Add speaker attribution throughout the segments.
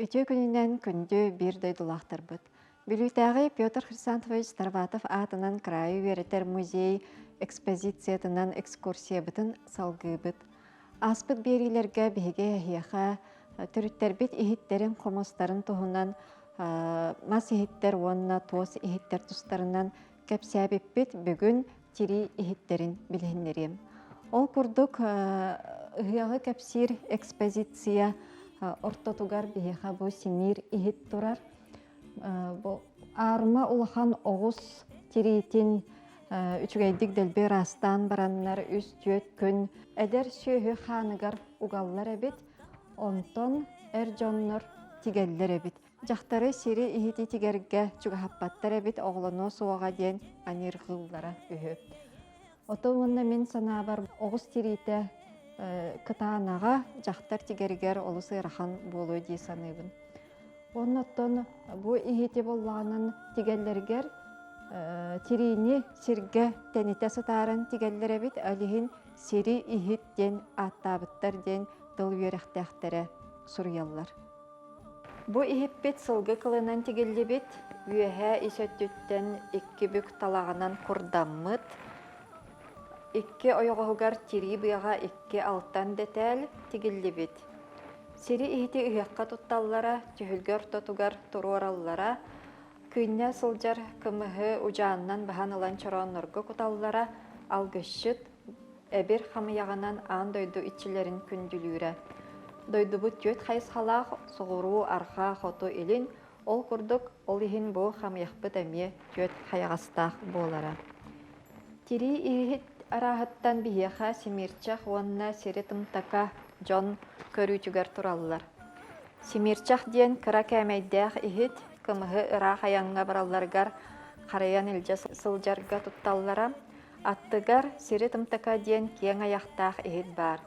Speaker 1: Өтө күнінен күнді бір дойдулақтырбыт. Бүлітәғі Петр Хрисантович Старватов атынан крайы веретер музей экспозициятынан экскурсия бұтын салғыбыт. Аспыт берилерге беге яха түріттербет ихиттерін қомостарын тұғынан мас ихиттер онна тоз ихиттер тұстарынан кәпсәбеппет бүгін тири ихиттерін білгенлерім. Ол күрдік ұғығы кәпсир экспозиция ортотугар беге бұ семир ихит тұрар. Арма улахан оғыз тиритин үчүгейдик делбе растан бараннар үс түйет күн әдер сүйі ханығар угаллар әбет, онтон әржоннор тигеллер әбет. Жақтары сири ихити тигерге чугахаппаттар әбет оғлыны суаға ден анирғыллара үхі. Отуынна мен сана бар оғыз тирите кытаанаға жақтар тигергер олысы рахан болу дей саныбын. Оннаттан бұ ихити боллағынан тигеллергер тирини сирге тәнете сытарын тигеллер әбет, әліхін сири ихит ден аттабыттар ден дыл веректәқтері сұрыяллар. Бұ ихиппет сылғы қылынан тигеллі бет, үйәхә исөттіттен икки бүк талағынан құрдаммыт, икки ойоғығығар тири бұяға икки алттан детәл тигеллі бет. Сири ихити үйәққа тұтталлара, түйілгер тотугар тұрораллара, күнне сылжар кымығы ұжанынан баған ылан чоронырғы құталлара, алғышыт әбір қамыяғынан аң дойду итчілерін күнділүүрі. Дойду бұт төт қайыз қалақ, соғыру арқа қоту елін, ол күрдік, ол ихин бұ қамыяқпыт әме төт қайағастақ болара. Тири ихит арағыттан бейеға семерчақ онына сері тымтақа жон көрүчүгер тураллар. Семерчақ ден кыра кәмейдәқ ихит, кымығы ырақ аяңға баралларгар қараян илжа сылжарға тұтталлара, аттыгар сері тымтақа ден кең аяқтақ ихит бар.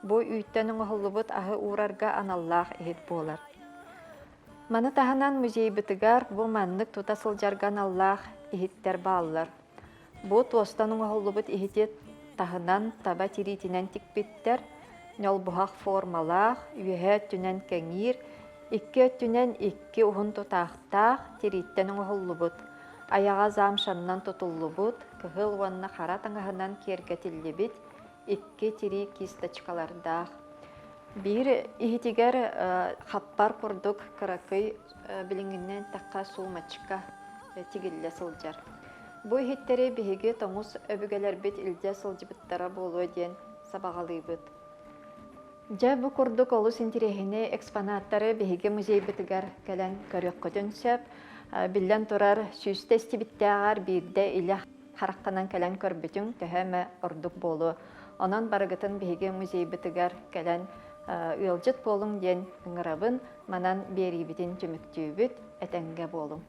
Speaker 1: Бу үйттенің оғылыбыт ағы урарға аналлақ ихит болар. Маны тағынан музей бітігар бұ маннық тута сылжарған аллақ ихиттер баллар. Бу туостаның оғылыбыт ихитет тағынан таба тиритінен тикпеттер, нөл бұхақ формалақ, үйе түнен кәңір, икке түнен икке ұғын тұтақтақ тириттенің оғылыбыт. Аяға замшаннан тұтылыбыт, кығыл уанна қара таңағынан кергетілі бет, икке тири кисточкалардақ. Бір ихитигер қаппар күрдік кыракый білінгінен таққа суымачқа тигілі сылжар. Бұ ихиттері бігеге тоңыз өбігелер бет үлде сылжыбыттара болу ден сабағалы бұд. Жа бұ күрдік олы сентирехіне экспонаттары бігеге музей бітігер кәлін көрек көтін сөп, білден тұрар сүйісті стебіттеғар бірде илі қараққанан кәлін көрбітін төхәмі ұрдық болу. Онан барығытын бігеге музей бітігер кәлін ұйылжыт болың ден ұңырабын манан бері бітін түміктүй бүт әтәнге болың.